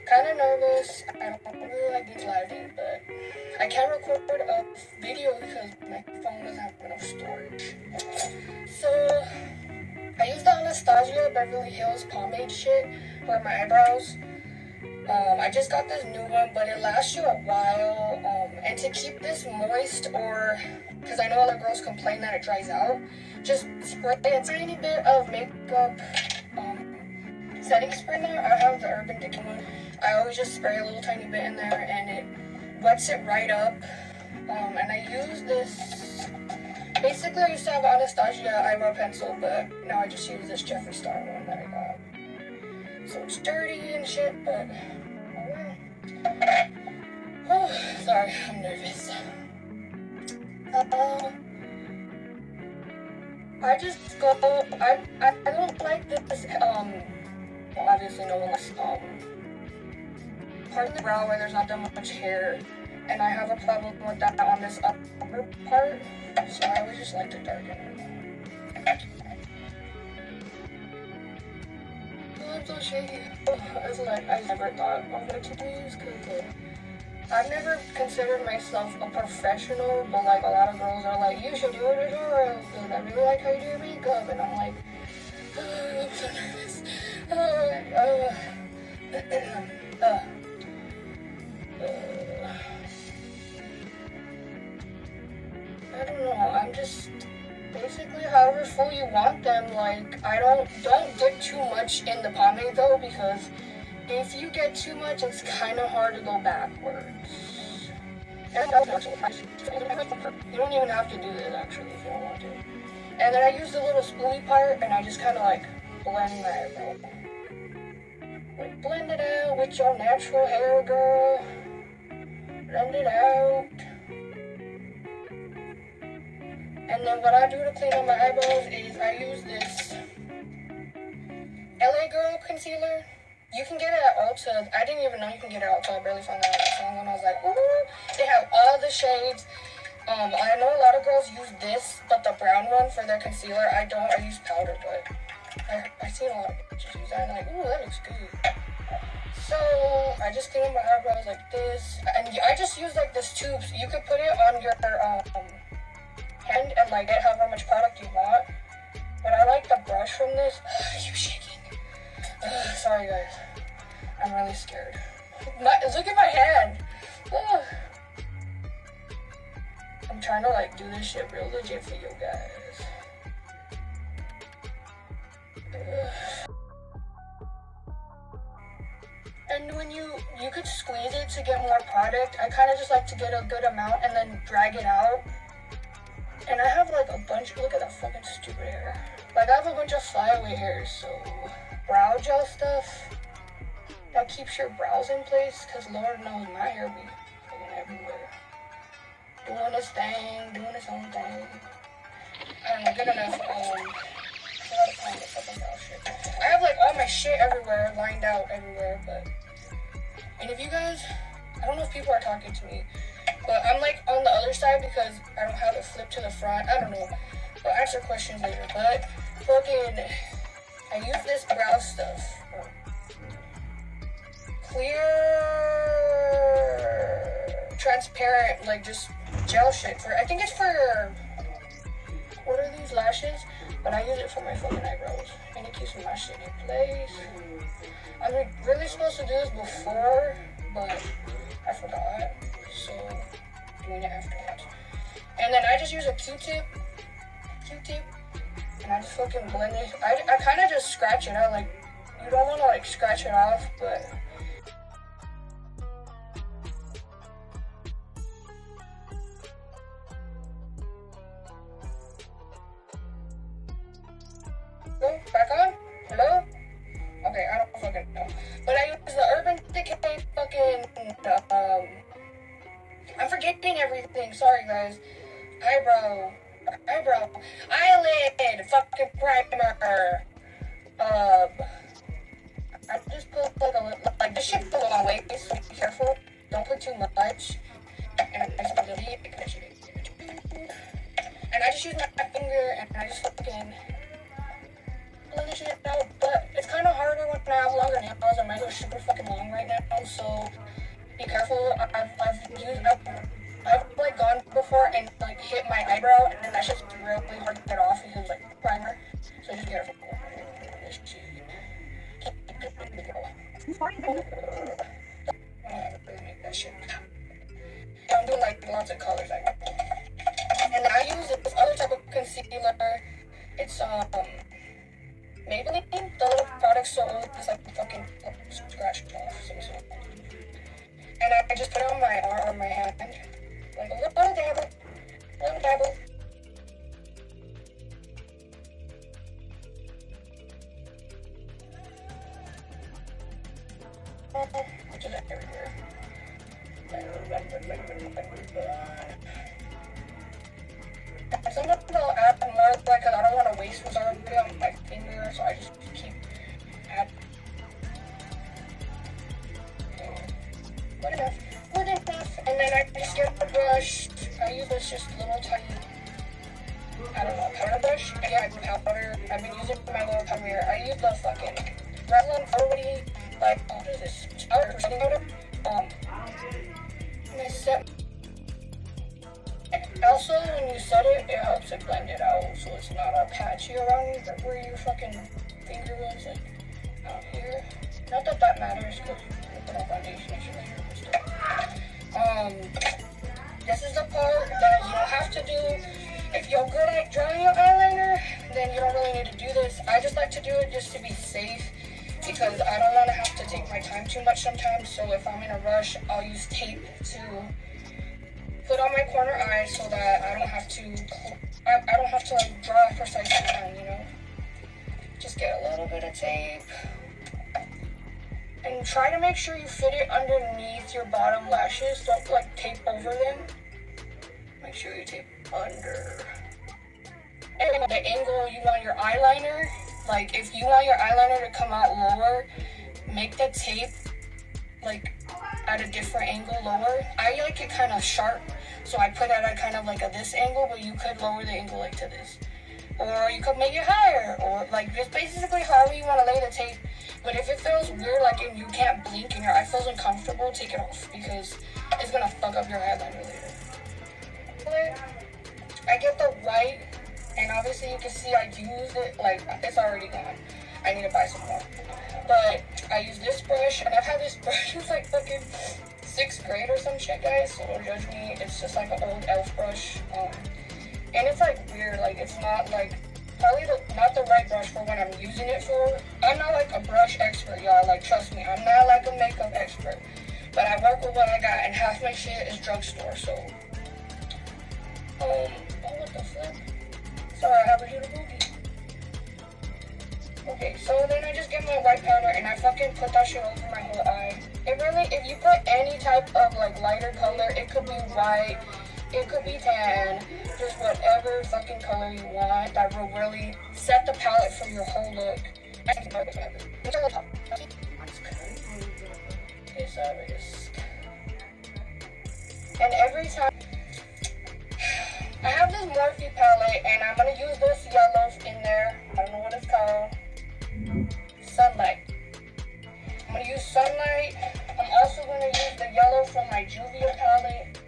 Kind of nervous. I don't really like these lighting, but I can't record a video because my phone doesn't have enough storage. So I use the Anastasia Beverly Hills pomade shit for my eyebrows. I just got this new one, but it lasts you a while. And to keep this moist, or because I know other girls complain that it dries out, just spray a tiny bit of makeup setting spray there. I have the Urban Decay one. I always just spray a little tiny bit in there and it wets it right up. And I use this, basically I used to have an Anastasia eyebrow pencil, but now I just use this Jeffree Star one that I got. So it's dirty and shit, but oh, sorry, I'm nervous. I just go, I don't like this, well, obviously no one likes, part of the brow where there's not that much hair, and I have a problem with that on this upper part, so I always just like to darken it. Oh, I'm so shaky. It's like, I never thought I wanted to do these, because I've never considered myself a professional, but like a lot of girls are like, you should do a tutorial, because I really like how you do your makeup, and I'm like, oh, I'm so nervous. I don't know, I'm just basically however full you want them. Like, I don't get too much in the pomade though, because if you get too much, it's kind of hard to go backwards. And you don't even have to do this actually if you don't want to. And then I use the little spoolie part and I just kind of like blend my eyebrow. Like, blend it out with your natural hair, girl. Blend it out. And then what I do to clean up my eyebrows is I use this LA Girl concealer. You can get it at Ulta. I didn't even know you can get it at Ulta. I barely found that out on Amazon. I was like, ooh, they have all the shades. I know a lot of girls use this, but the brown one for their concealer. I don't. I use powder, but I seen a lot of bitches use that. And I'm like, ooh, that looks good. So I just clean up my eyebrows like this, and I just use like this tube. So you could put it on your hand and like get however much product you want. But I like the brush from this. You shaking? Sorry guys, I'm really scared. Look at my hand. I'm trying to like do this shit real legit for you guys. And when you could squeeze it to get more product. I kind of just like to get a good amount and then drag it out. And I have like a bunch, look at that fucking stupid hair. Like I have a bunch of flyaway hairs, so brow gel stuff that keeps your brows in place, because Lord knows my hair be fucking everywhere. Doing its thing, doing its own thing. I don't know, good enough. I have like all my shit everywhere, lined out everywhere, but. And if you guys, I don't know if people are talking to me, but I'm like on the other side because I don't have it flipped to the front. I don't know. We'll answer questions later, but fucking, I use this brow stuff. Clear, transparent, like just gel shit for, I think it's for, what are these, lashes? But I use it for my fucking eyebrows, and it keeps my shit in place. I was really supposed to do this before, but I forgot, so doing it afterwards. And then I just use a Q-tip, and I just fucking blend it. I kind of just scratch it out, like, you don't want to like scratch it off, but back on? Hello? Okay, I don't fucking know. But I use the Urban Decay fucking, I'm forgetting everything, sorry guys. Eyebrow, eyelid, fucking primer. I just put like a little, like this shit goes a long way, so be careful. Don't put too much. And I just put a little bit. And I just use my finger and I just fucking blend this shit out. But it's kind of harder when I have longer nails and my hair is super fucking long right now, so be careful. I've like gone before and like hit my eyebrow, and then that's just really hard to get off because like primer. So just be careful. Make that shit. I'm doing like lots of colors, and I use this other type of concealer. It's Maybelline. The little product's so old, it's like fucking scratched off. And I just put it on my arm, on my hand, like a little dabble, little dabble. Which is everywhere. Sometimes I'll add more, like, cause I don't want to waste what's already on my finger, so I just keep adding. Good enough. And then I just get the brush. I use this just little tiny, I don't know, powder brush. Yeah, powder. I've been using my little powder. I use the fucking Revlon already, like, what is this? Powder or setting powder. And I set. Also, when you set it, it helps it blend it out, so it's not all patchy around where your fucking finger was, like, out here. Not that that matters, because you put on foundation later. This is the part that you don't have to do. If you're good at drawing your eyeliner, then you don't really need to do this. I just like to do it just to be safe, because I don't want to have to take my time too much sometimes. So if I'm in a rush, I'll use tape to put on my corner eye so that I don't have to like draw a precise line, you know. Just get a little bit of tape. And try to make sure you fit it underneath your bottom lashes. Don't like tape over them. Make sure you tape under. And the angle you want your eyeliner, like if you want your eyeliner to come out lower, make the tape like at a different angle lower. I like it kind of sharp, so I put it at kind of like a this angle, but you could lower the angle like to this. Or you could make it higher, or like just basically however you want to lay the tape. But if it feels weird, like and you can't blink and your eye feels uncomfortable, take it off, because it's gonna fuck up your eyeliner later. I get the white, and obviously you can see I use it, like it's already gone. I need to buy some more. But I use this brush, and I've had this brush since like fucking 6th grade or some shit, guys, so don't judge me. It's just like an old elf brush. And it's like weird, like it's not like, probably not the right brush for what I'm using it for. I'm not like a brush expert, y'all, like trust me, I'm not like a makeup expert. But I work with what I got, and half my shit is drugstore, so. Oh, what the fuck? Sorry, I have a little boogie. Okay, so then I just get my white powder, and I fucking put that shit over my whole eye. It really, if you put any type of like lighter color, it could be white, it could be tan, just whatever fucking color you want, that will really set the palette for your whole look. And every time, I have this Morphe palette, and I'm gonna use this yellow in there. I don't know what it's called. Sunlight. I'm gonna use Sunlight. I'm also gonna use the yellow from my Juvia palette.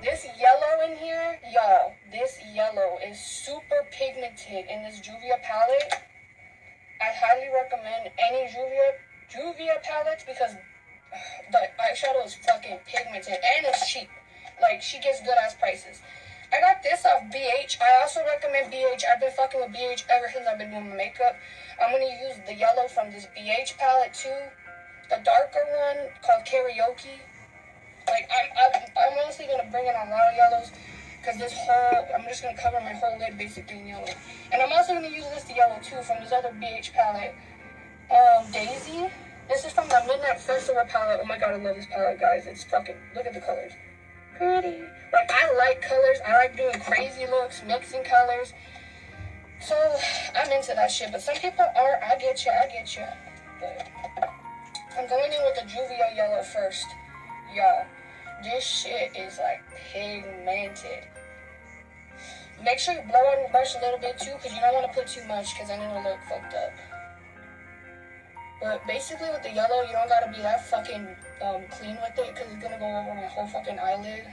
This yellow in here, y'all, this yellow is super pigmented in this Juvia palette. I highly recommend any Juvia palettes, because the eyeshadow is fucking pigmented and it's cheap. Like, she gets good ass prices. I got this off BH. I also recommend BH. I've been fucking with BH ever since I've been doing my makeup. I'm gonna use the yellow from this BH palette too. The darker one called Karaoke. Like, I'm honestly gonna bring in a lot of yellows, because this whole, I'm just gonna cover my whole lid basically in yellow. And I'm also gonna use this yellow too from this other BH palette. Daisy. This is from the Midnight Festival palette. Oh my god, I love this palette, guys. It's fucking, look at the colors. Pretty. Like, I like colors. I like doing crazy looks, mixing colors. So, I'm into that shit. But some people aren't. I get you. But I'm going in with the Juvia yellow first. Y'all, this shit is like pigmented. Make sure you blow on your brush a little bit too, because you don't want to put too much, because then it'll look fucked up. But basically with the yellow, you don't gotta be that fucking clean with it because it's gonna go over my whole fucking eyelid.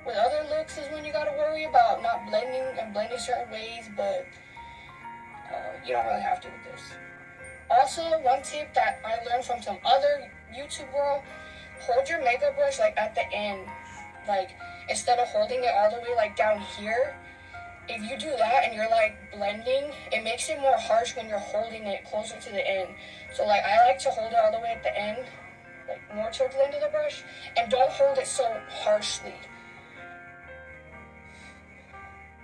With other looks is when you gotta worry about not blending and blending certain ways, but you don't really have to with this. Also, one tip that I learned from some other YouTube girl, hold your makeup brush like at the end. Like, instead of holding it all the way like down here, if you do that and you're like blending, it makes it more harsh when you're holding it closer to the end. So like, I like to hold it all the way at the end, like more towards the end of the brush, and don't hold it so harshly.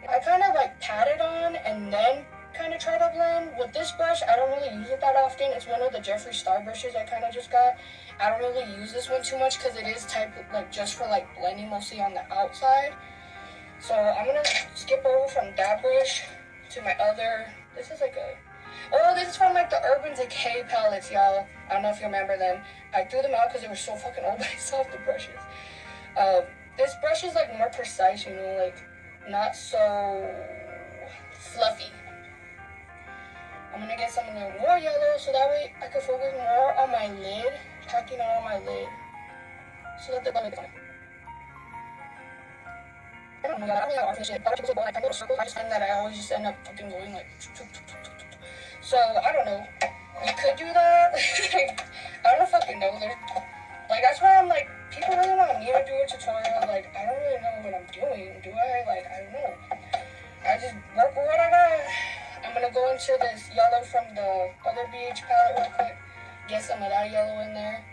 I kind of like pat it on and then kind of try to blend. With this brush, I don't really use it that often. It's one of the Jeffree Star brushes I kind of just got. I don't really use this one too much because it is type like just for like blending mostly on the outside. So I'm gonna skip over from that brush to my other. This is like a, oh, this is from like the Urban Decay palettes, y'all. I don't know if you remember them. I threw them out because they were so fucking old. I saw the brushes. This brush is like more precise, you know, like not so fluffy. I'm gonna get some of the more yellow so that way I can focus more on my lid, packing it on my lid, so that the color is on it. I don't know, I don't really have to finish it. Other people say go like 10 little circles. I just find that I always just end up fucking going like. So I don't know. You could do that. I don't fucking know. Like that's why I'm like, people really want me to do a tutorial. Like I don't really know what I'm doing. Do I? Like I don't know. I just work with what I got. I'm gonna go into this yellow from the other BH palette real quick. Get some of that yellow in there.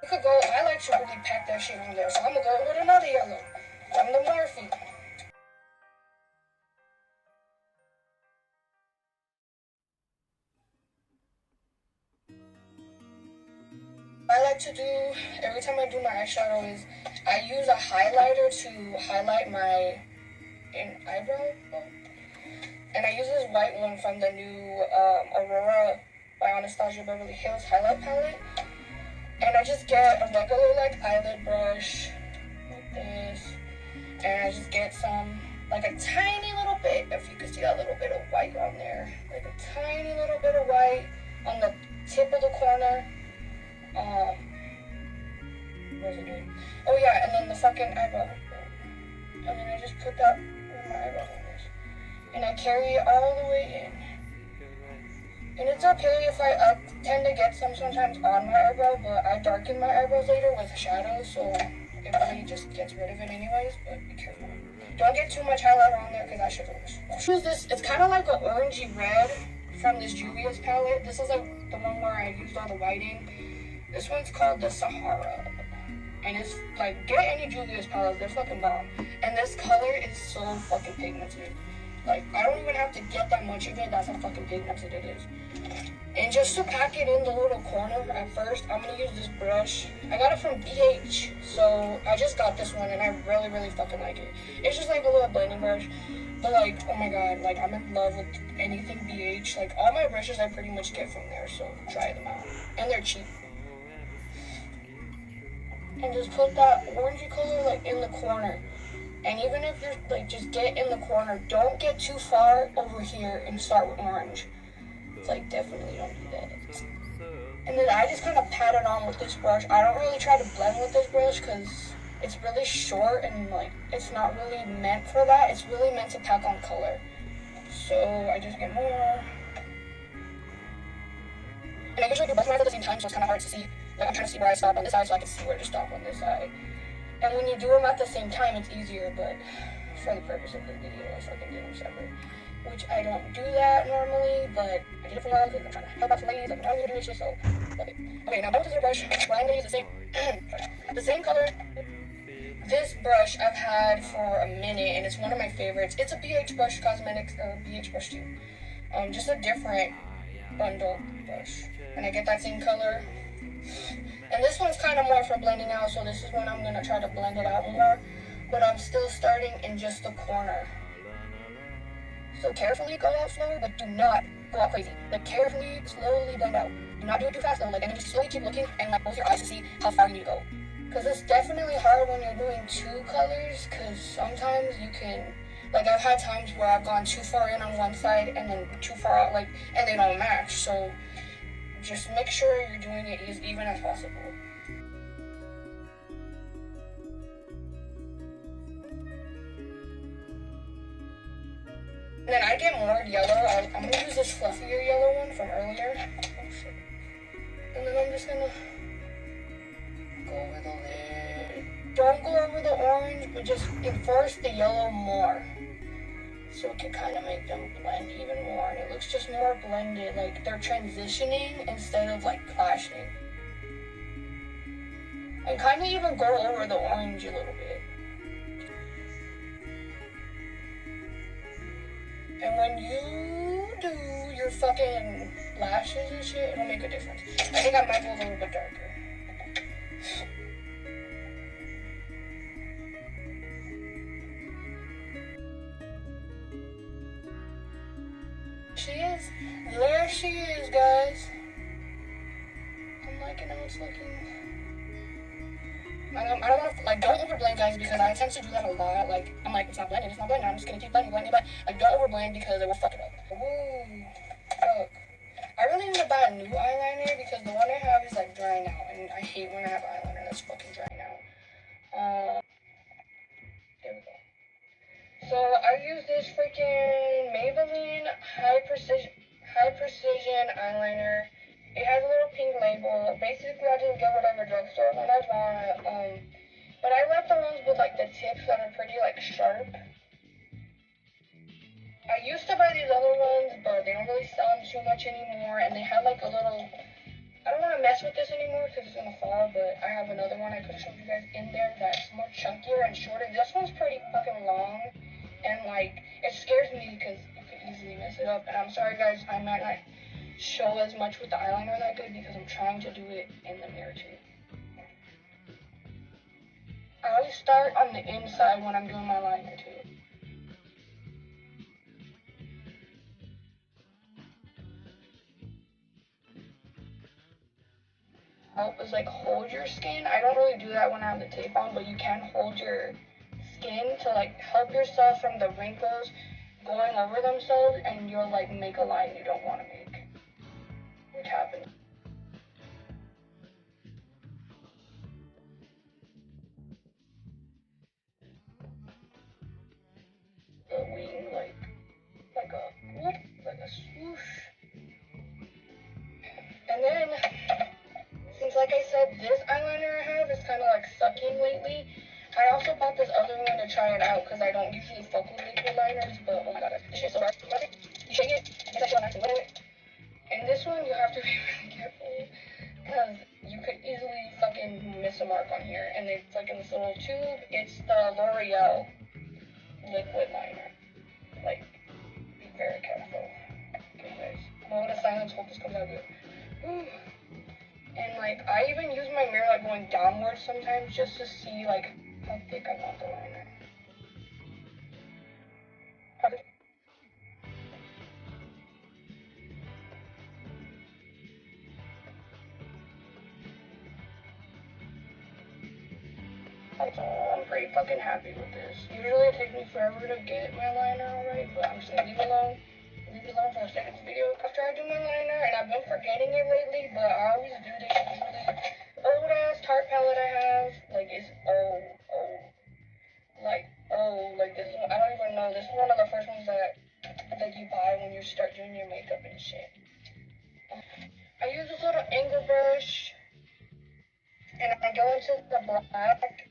You could go, I like to really pack that shit on there. So I'm gonna go with another yellow from the Morphe. I like to do, every time I do my eyeshadow is, I use a highlighter to highlight my eyebrow. And I use this white one from the new Aurora by Anastasia Beverly Hills highlight palette. And I just get a regular like eyelid brush, like this. And I just get some, like a tiny little bit, if you could see that little bit of white on there. Like a tiny little bit of white on the tip of the corner. What was it doing? Oh yeah, and then the fucking eyebrow. And then I just put that on my eyebrow on this. And I carry it all the way in. And it's okay if I tend to get some sometimes on my eyebrow, but I darken my eyebrows later with shadows, so it really just gets rid of it anyways, but be careful. Don't get too much highlighter on there because I should choose this. It's kind of like an orangey red from this Juvia's palette. This is like the one where I used all the whiting. This one's called the Sahara. And it's like, get any Juvia's palettes, they're fucking bomb. And this color is so fucking pigmented. Like, I don't even have to get that much of it, that's how fucking pigmented it is. And just to pack it in the little corner at first, I'm gonna use this brush. I got it from BH, so I just got this one and I really, really fucking like it. It's just like a little blending brush. But like, oh my god, like I'm in love with anything BH. Like all my brushes I pretty much get from there, so try them out. And they're cheap. And just put that orangey color like in the corner. And even if you're like, just get in the corner, don't get too far over here and start with orange. It's like, definitely don't do that. And then I just kind of pat it on with this brush. I don't really try to blend with this brush because it's really short and like, it's not really meant for that. It's really meant to pack on color. So I just get more. And I usually do both of mine at the same time, so it's kind of hard to see. Like I'm trying to see where I stop on this side so I can see where to stop on this side. And when you do them at the same time, it's easier, but for the purpose of the video, I fucking do them separate. Which I don't do that normally, but I did it for y'all because I'm trying to help out some ladies. Like, I'm doing this shit, so love it. Okay, now back to the brush. Well, I'm going to use the same color. This brush I've had for a minute, and it's one of my favorites. It's a BH Brush Cosmetics, or BH brush too. Just a different bundle brush. And I get that same color. And this one's kind of more for blending out, so this is when I'm going to try to blend it out more. But I'm still starting in just the corner. So carefully go out slower, but do not go out crazy. Like carefully, slowly blend out. Do not do it too fast though, like, and then just slowly keep looking and like close your eyes to see how far you need to go. Because it's definitely hard when you're doing two colors, because sometimes you can, like I've had times where I've gone too far in on one side and then too far out, like, and they don't match. So just make sure you're doing it as even as possible. And then I get more yellow. I'm gonna use this fluffier yellow one from earlier. Oh shit. And then I'm just gonna go over the lid. Don't go over the orange, but just enforce the yellow more. So it can kind of make them blend even more. And it looks just more blended, like they're transitioning instead of like clashing. And kind of even go over the orange a little bit. And when you do your fucking lashes and shit, it'll make a difference. I think I might go a little bit darker. She is. There she is, guys. I'm liking how it's looking. I don't want to, like, don't overblend, guys, because I tend to do that a lot. Like, I'm like, it's not blending, I'm just gonna keep blending, but, like, don't overblend because it will fuck it up. Ooh, fuck. I really need to buy a new eyeliner because the one I have is, like, drying out, and I hate when I have eyeliner that's fucking drying out. There we go. So, I use this freaking Maybelline High Precision eyeliner. It has a little pink label. Basically, I just get whatever drugstore one I want. But I like the ones with like the tips that are pretty like sharp. I used to buy these other ones, but they don't really sell them too much anymore. And they have like a little. I don't want to mess with this anymore because it's gonna fall. But I have another one I could have showed you guys in there that's more chunkier and shorter. This one's pretty fucking long, and like it scares me because you could easily mess it up. And I'm sorry, guys, I might not show as much with the eyeliner that good because I'm trying to do it in the mirror too. I always start on the inside when I'm doing my liner too. Help is like hold your skin. I don't really do that when I have the tape on, but you can hold your skin to like help yourself from the wrinkles going over themselves, and you'll like make a line you don't want to make, which happens. The wing like a swoosh. And then since like I said, this eyeliner I have is kind of like sucking lately. I also bought this other one to try it out because I don't usually fuck with liquid liners, but oh my god, this shit's so dark. You shake it, it's actually nice and wet. And this one you have to be really careful because you could easily fucking miss a mark on here. And it's like in this little tube. It's the L'Oreal liquid liner. Like, be very careful. Okay, guys. Moment of silence. Hope this comes out good. Ooh. And like, I even use my mirror like going downwards sometimes just to see like how thick I want the liner. I'm pretty fucking happy with this. Usually it takes me forever to get my liner alright, but I'm just gonna leave it alone. Leave it alone for the second video after I do my liner, and I've been forgetting it lately, but I always do this usually. Old ass Tarte palette I have, like it's old. Like this one, I don't even know. This is one of the first ones that you buy when you start doing your makeup and shit. I use this little angle brush, and I go into the black.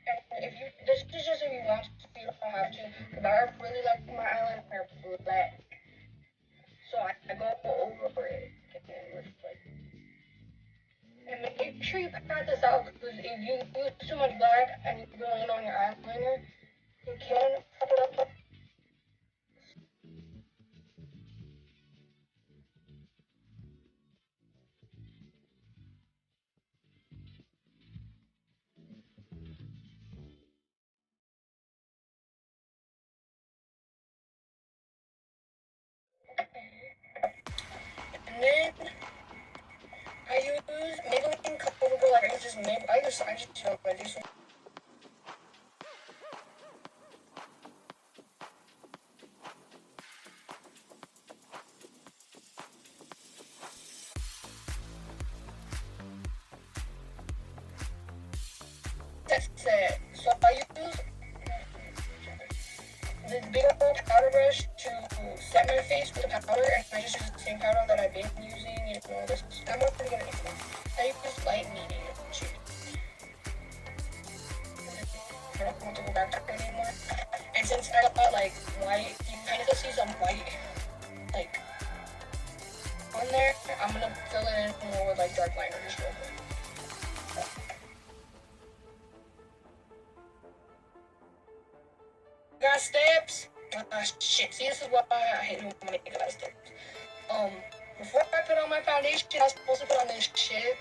And if you, this is just if you want to, you don't have to. But I really like my eyeliner black, so I go over it with like. And make sure you cut this out because if you use too much black and you go in on your eyeliner, you can fuck it up. And then I use Maybelline Coverable, like I just don't know what I do. That's it. So I use this big old powder brush to set my face with the powder, and I just use the same powder that I've been using. You know, this. I'm not really gonna use this. I use light medium shade. I don't want to go back to it anymore. And since I got like white, you kind of see some white like on there. I'm gonna fill it in more with like dark liner just real quick. Got steps. Shit. See, this is why I hate when I make a lot of steps. Before I put on my foundation, I was supposed to put on this shit.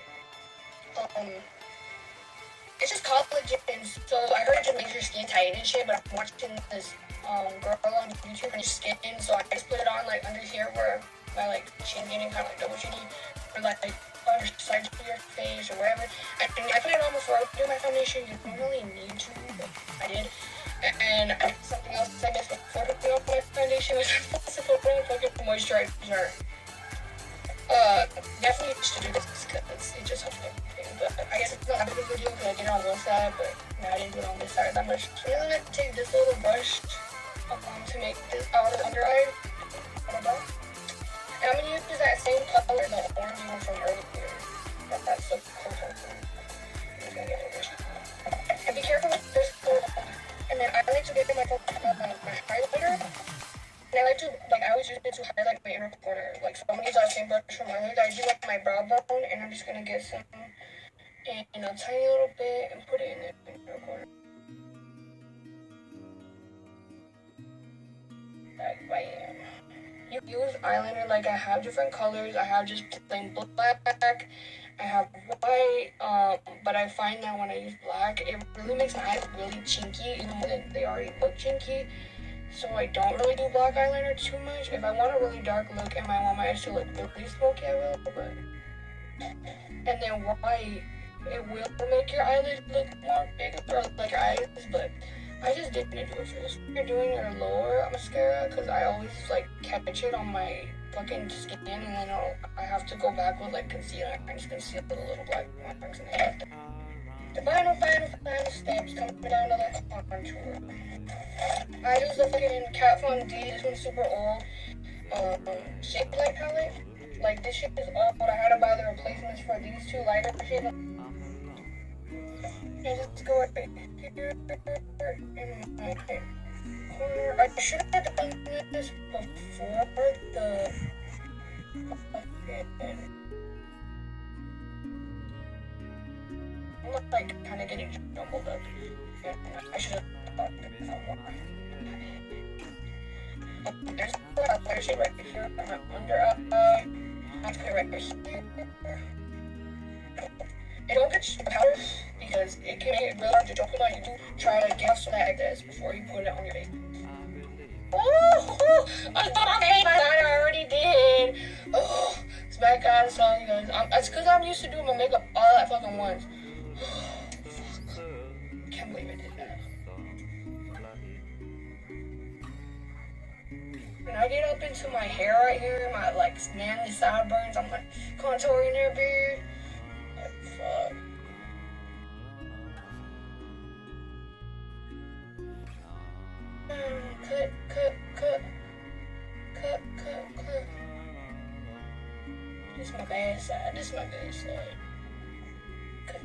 It's just collagen. So I heard it just makes your skin tight and shit, but I'm watching this girl on YouTube and skin, so I just put it on like under here where my like chin getting kind of like double chinny, or like under sides of your face or wherever. I put it on before I do my foundation. You don't really need to, but I did. And something else I missed before putting on my foundation was supposed to put on fucking moisturizer. Definitely should do this because it just helps everything. But I guess it's not a big video because I did it on one side, but no, I didn't do it on this side that much. So I'm gonna take this little brush to make this outer under eye. And I'm gonna use that same color, the orange one from earlier. That's so cool. I'm gonna get it. And be careful with this. And then I like to get my highlighter. And I like to, like, I always use it to highlight my inner corner. Like, so I'm gonna use that same brush from earlier that I do like my brow bone, and I'm just gonna get some in a tiny little bit and put it in the inner corner. Like, bam. You use eyeliner, like, I have different colors. I have just plain black. I have white, but I find that when I use black, it really makes my eyes really chinky, even though they already look chinky. So I don't really do black eyeliner too much. If I want a really dark look and I want my eyes to look really smoky, I will. But and then white, it will make your eyelids look more bigger, or like your eyes. But I just didn't do it for this. You're doing your lower mascara because I always like catch it on my fucking skin, and then I have to go back with like concealer. I just conceal the little black marks and I the final steps coming down to the contour. I use the fucking Kat Von D. This one's super old. Shape light palette. Like this shit is old, but I had to buy the replacements for these two lighter shades. And just go right here in my corner. I should have done this before the I'm like kind of getting jumbled up. I should have thought that one. There's a lighter shade right here on my under eye. I'll put it right here. And don't get powder because it can make it really hard to jump on. You do try to get off some like this before you put it on your face. Oh, I thought I made my line. I already did. Oh, it's back on song, you guys. That's because I'm used to doing my makeup all at fucking once. Fuck. Can't believe I did that. When I get up into my hair right here, my like manly sideburns, I'm like contouring their beard. Like, fuck. Cut. This is my bad side. Cut.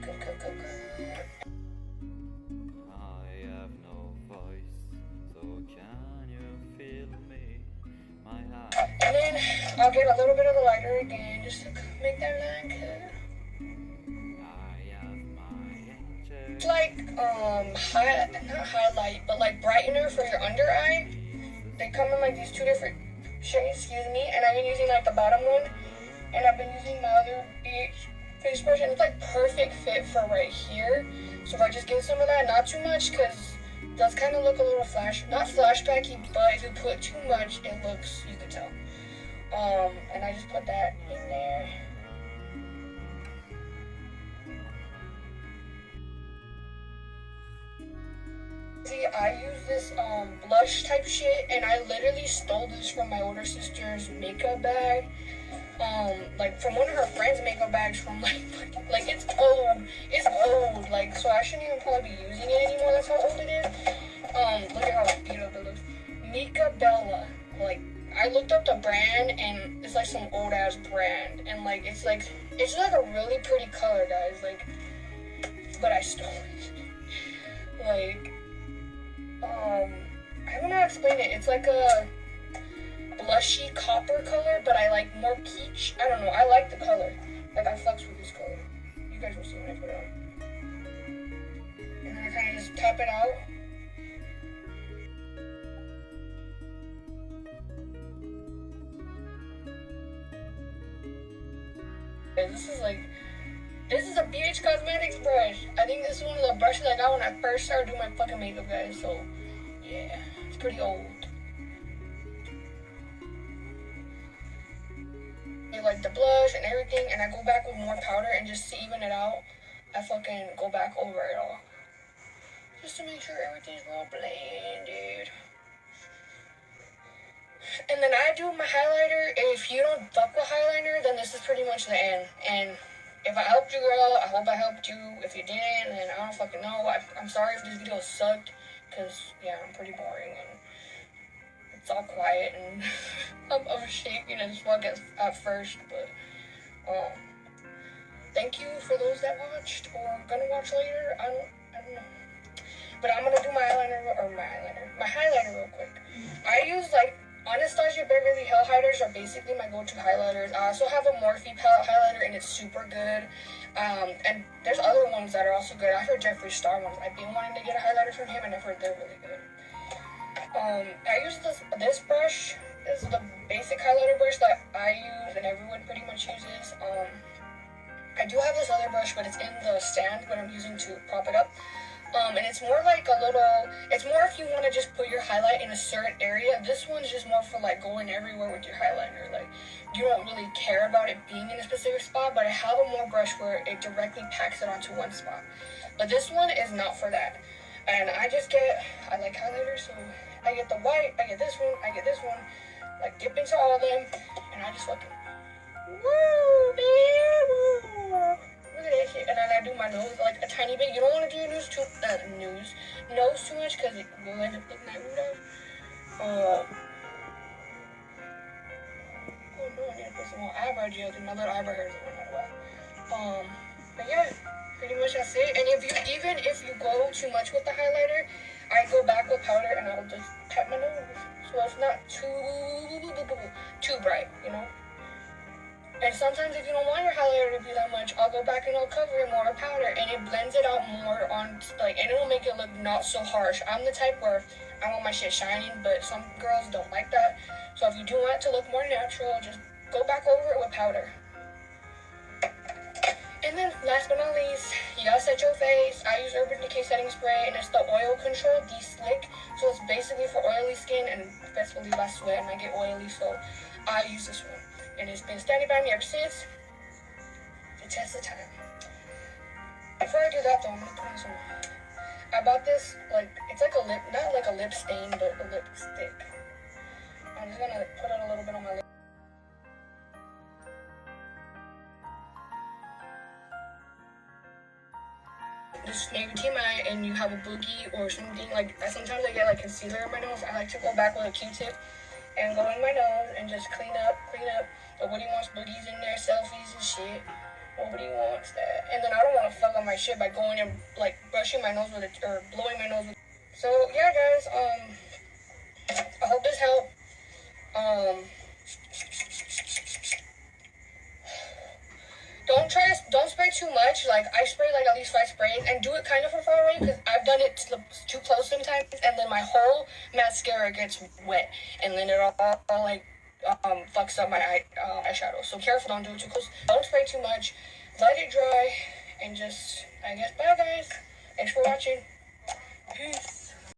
I have no voice, so can you feel me? My heart. And then I'll get a little bit of the lighter again, just to make that line cut. It's like not highlight, but like brightener for your under eye. They come in like these two different shades, excuse me, and I've been using like the bottom one, and I've been using my other face brush, and it's like perfect fit for right here. So if I just get some of that, not too much, because it does kind of look a little not flashbacky, but if you put too much, it looks, you can tell. And I just put that in there. See, I use this blush type shit, and I literally stole this from my older sister's makeup bag. Like from one of her friends' makeup bags from like it's old, like, so I shouldn't even probably be using it anymore. That's how old it is. Look at how beautiful it looks. Mika Bella. Like, I looked up the brand, and it's like some old ass brand, and like it's like a really pretty color, guys. Like, but I stole it. Like, I don't know how to explain it. It's like a blushy copper color, but I like more peach. I don't know. I like the color. Like, I fucks with this color. You guys will see when I put it on. And then I kind of just tap it out. This is a BH Cosmetics brush. I think this is one of the brushes I got when I first started doing my fucking makeup, guys. So, yeah, it's pretty old. I like the blush and everything, and I go back with more powder, and just to even it out, I fucking go back over it all. Just to make sure everything's well blended. And then I do my highlighter. If you don't fuck with highlighter, then this is pretty much the end. And if I helped you, girl, I hope I helped you. If you didn't, then I don't fucking know. I'm sorry if this video sucked, because, yeah, I'm pretty boring, and it's all quiet, and I'm shaking as fuck at first, but, thank you for those that watched, or gonna watch later. I don't know. But I'm gonna do my highlighter real quick. I use, like, Anastasia Beverly Hills highlighters are basically my go-to highlighters. I also have a Morphe palette highlighter, and it's super good. And there's other ones that are also good. I heard Jeffree Star ones. I've been wanting to get a highlighter from him, and I've heard they're really good. I use this brush. This is the basic highlighter brush that I use, and everyone pretty much uses. I do have this other brush, but it's in the stand that I'm using to prop it up. And it's more like it's more if you want to just put your highlight in a certain area. This one's just more for like going everywhere with your highlighter. Like, you don't really care about it being in a specific spot, but I have a more brush where it directly packs it onto one spot. But this one is not for that. And I like highlighters, so I get the white, I get this one, like dip into all of them, and I just fucking, woo, man, woo. Look at that shit. And then I do my nose like a tiny bit. You don't want to do your nose too much, because it will end up looking like Rudolph. Oh no, I need to put some more eyebrow gel, because my little eyebrow hairs are running out. But yeah, pretty much that's it. And if you go too much with the highlighter, I go back with powder, and I'll just tap my nose, so it's not too bright, you know. And sometimes if you don't want your highlighter to be that much, I'll go back and I'll cover it more with powder, and it blends it out more on, like, and it'll make it look not so harsh. I'm the type where I want my shit shining, but some girls don't like that. So if you do want it to look more natural, just go back over it with powder. And then last but not least, you gotta set your face. I use Urban Decay setting spray, and it's the Oil Control De-Slick. So it's basically for oily skin, and best believe I sweat and I get oily, so I use this one. And it's been standing by me ever since. The test of time. Before I do that though, I'm gonna put on some. I bought this, like, it's like a lip, not like a lip stain, but a lipstick. I'm just gonna put it a little bit on my lip. Just maybe TMI, and you have a boogie or something, like, sometimes I get like concealer in my nose. I like to go back with a Q-tip and go in my nose and just clean up. Nobody wants boogies in there, selfies and shit. Nobody wants that. And then I don't want to fuck up my shit by going and like brushing my nose with it or blowing my nose with it. So yeah, guys, I hope this helped. Don't spray too much. Like, I spray like at least 5 sprays, and do it kind of from far away, because I've done it too close sometimes, and then my whole mascara gets wet, and then it all like fucks up my eyeshadow. So careful, don't do it too close. Don't spray too much. Let it dry, and just, I guess, bye guys. Thanks for watching. Peace.